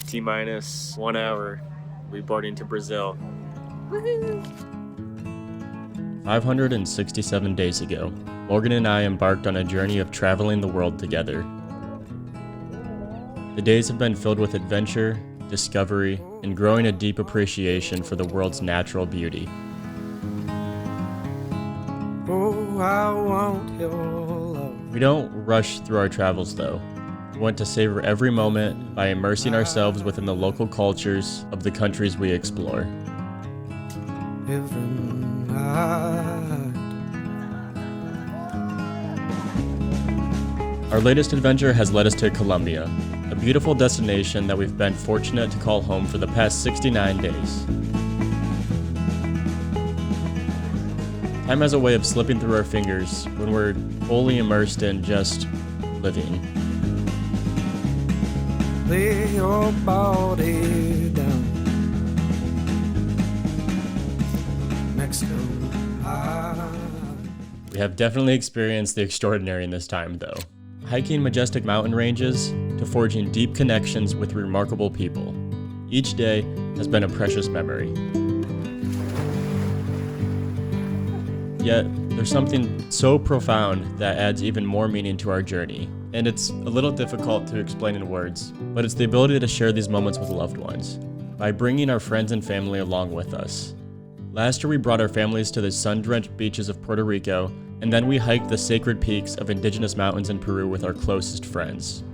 T-minus 1 hour, we're boarding to Brazil. Woohoo! 567 days ago, Morgan and I embarked on a journey of traveling the world together. The days have been filled with adventure, discovery, and growing a deep appreciation for the world's natural beauty. Oh, I want your love. We don't rush through our travels though. We want to savor every moment by immersing ourselves within the local cultures of the countries we explore. Every night. Our latest adventure has led us to Colombia, a beautiful destination that we've been fortunate to call home for the past 69 days. Time has a way of slipping through our fingers when we're fully immersed in just living. Lay your body down next to mine. We have definitely experienced the extraordinary in this time though. Hiking majestic mountain ranges to forging deep connections with remarkable people. Each day has been a precious memory. Yet, there's something so profound that adds even more meaning to our journey. And it's a little difficult to explain in words, but it's the ability to share these moments with loved ones, by bringing our friends and family along with us. Last year we brought our families to the sun-drenched beaches of Puerto Rico, and then we hiked the sacred peaks of indigenous mountains in Peru with our closest friends.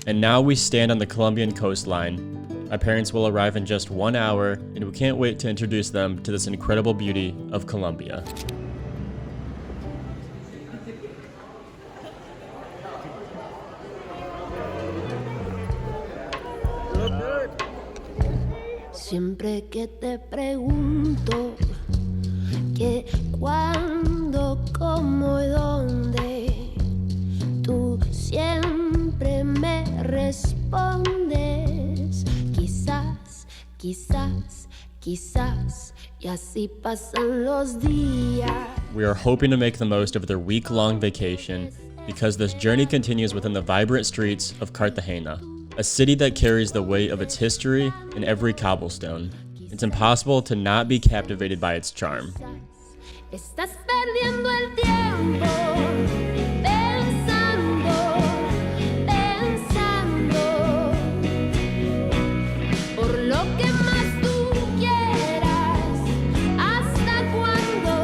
And now we stand on the Colombian coastline. My parents will arrive in just 1 hour, and we can't wait to introduce them to this incredible beauty of Colombia. Siempre que te pregunto qué, cuándo, cómo y dónde, tú siempre me respondes quizás, quizás, quizás, y así pasan los días. We are hoping to make the most of their week-long vacation because this journey continues within the vibrant streets of Cartagena, a city that carries the weight of its history in every cobblestone. It's impossible to not be captivated by its charm. Estás perdiendo el tiempo pensando, pensando por lo que más tú quieras. ¿Hasta cuándo?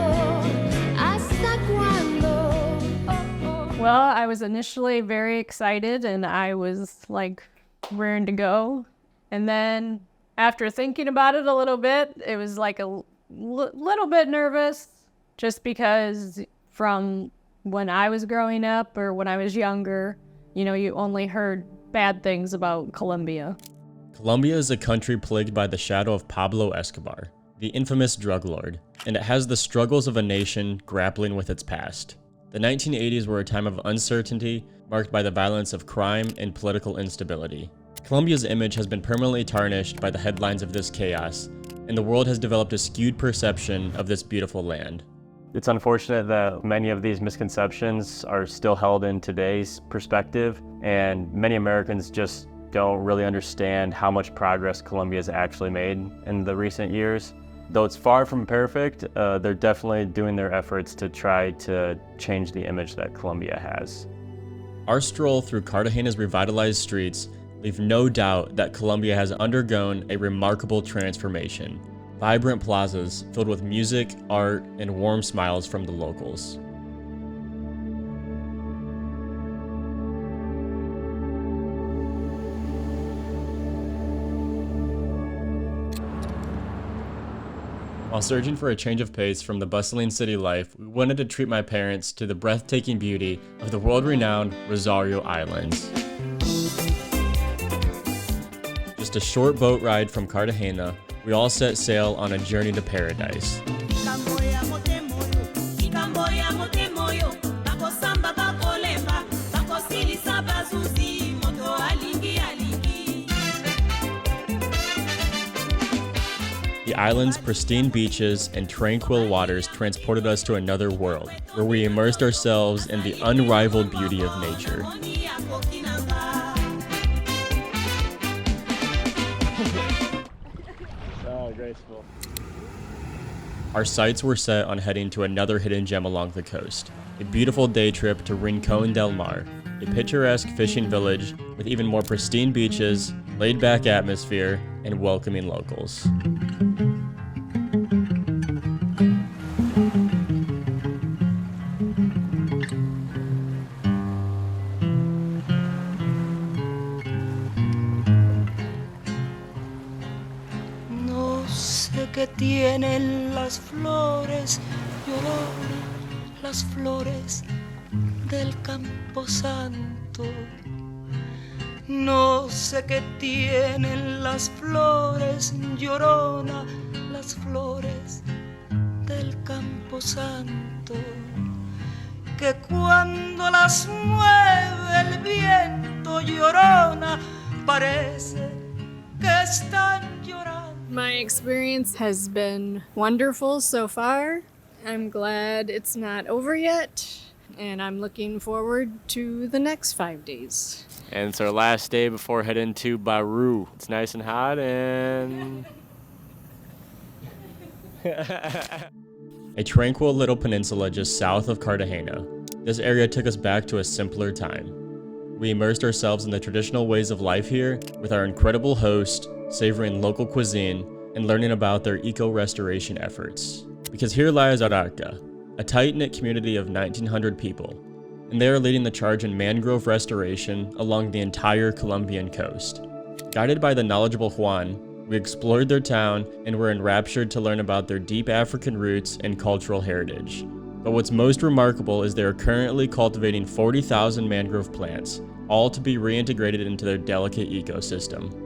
¿Hasta cuándo? Well, I was initially very excited and I was like raring to go. And then after thinking about it a little bit, it was like a little bit nervous just because from when I was growing up or when I was younger, you only heard bad things about Colombia. Colombia is a country plagued by the shadow of Pablo Escobar, the infamous drug lord, and it has the struggles of a nation grappling with its past. The 1980s were a time of uncertainty marked by the violence of crime and political instability. Colombia's image has been permanently tarnished by the headlines of this chaos, and the world has developed a skewed perception of this beautiful land. It's unfortunate that many of these misconceptions are still held in today's perspective, and many Americans just don't really understand how much progress Colombia has actually made in the recent years. Though it's far from perfect, they're definitely doing their efforts to try to change the image that Colombia has. Our stroll through Cartagena's revitalized streets leave no doubt that Colombia has undergone a remarkable transformation. Vibrant plazas filled with music, art, and warm smiles from the locals. While searching for a change of pace from the bustling city life, we wanted to treat my parents to the breathtaking beauty of the world-renowned Rosario Islands. Just a short boat ride from Cartagena, we all set sail on a journey to paradise. The island's pristine beaches and tranquil waters transported us to another world, where we immersed ourselves in the unrivaled beauty of nature. Oh, graceful. Our sights were set on heading to another hidden gem along the coast, a beautiful day trip to Rincon del Mar, a picturesque fishing village with even more pristine beaches, laid-back atmosphere, and welcoming locals. No sé qué tienen las flores, llorona, las flores del Camposanto. No sé qué tienen las flores, llorona, las flores del Camposanto, que cuando las mueve el viento, llorona, parece que están llorando. My experience has been wonderful so far. I'm glad it's not over yet, and I'm looking forward to the next 5 days. And it's our last day before heading to Baru. It's nice and hot and... A tranquil little peninsula just south of Cartagena, this area took us back to a simpler time. We immersed ourselves in the traditional ways of life here with our incredible host, savoring local cuisine, and learning about their eco-restoration efforts. Because here lies Ararca, a tight-knit community of 1,900 people, and they are leading the charge in mangrove restoration along the entire Colombian coast. Guided by the knowledgeable Juan, we explored their town and were enraptured to learn about their deep African roots and cultural heritage. But what's most remarkable is they are currently cultivating 40,000 mangrove plants, all to be reintegrated into their delicate ecosystem.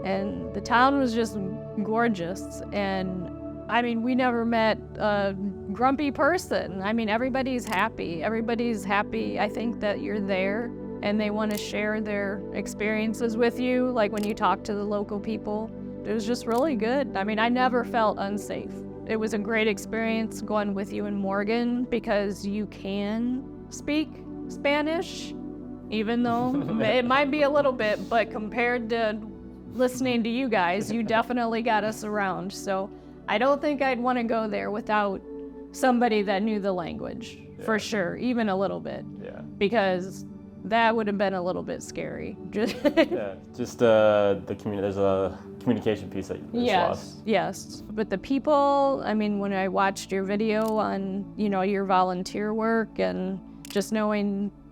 And the town was just gorgeous. And I mean, we never met a grumpy person. I mean, everybody's happy. Everybody's happy, I think, that you're there and they want to share their experiences with you, like when you talk to the local people. It was just really good. I mean, I never felt unsafe. It was a great experience going with you and Morgan because you can speak Spanish, even though it might be a little bit, but compared to listening to you guys, you definitely got us around. So I don't think I'd want to go there without somebody that knew the language, for sure, even a little bit. Yeah. Because that would have been a little bit scary. Yeah, just the community. There's a communication piece that is lost. Yes. But the people, I mean, when I watched your video on, you know, your volunteer work and just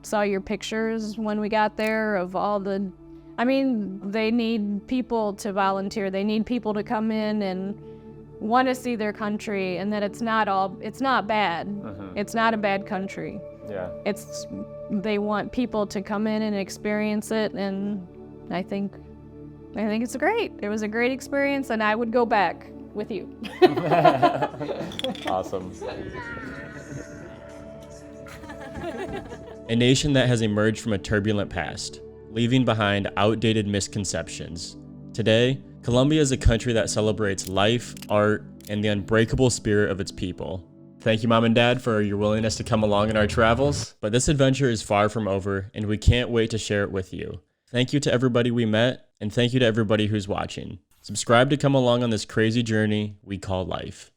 saw your pictures when we got there of all the, I mean, they need people to volunteer. They need people to come in and want to see their country, and that it's not bad. Mm-hmm. It's not a bad country. Yeah. They want people to come in and experience it, and I think it's great. It was a great experience, and I would go back with you. Awesome. A nation that has emerged from a turbulent past, leaving behind outdated misconceptions. Today, Colombia is a country that celebrates life, art, and the unbreakable spirit of its people. Thank you, Mom and Dad, for your willingness to come along in our travels. But this adventure is far from over, and we can't wait to share it with you. Thank you to everybody we met, and thank you to everybody who's watching. Subscribe to come along on this crazy journey we call life.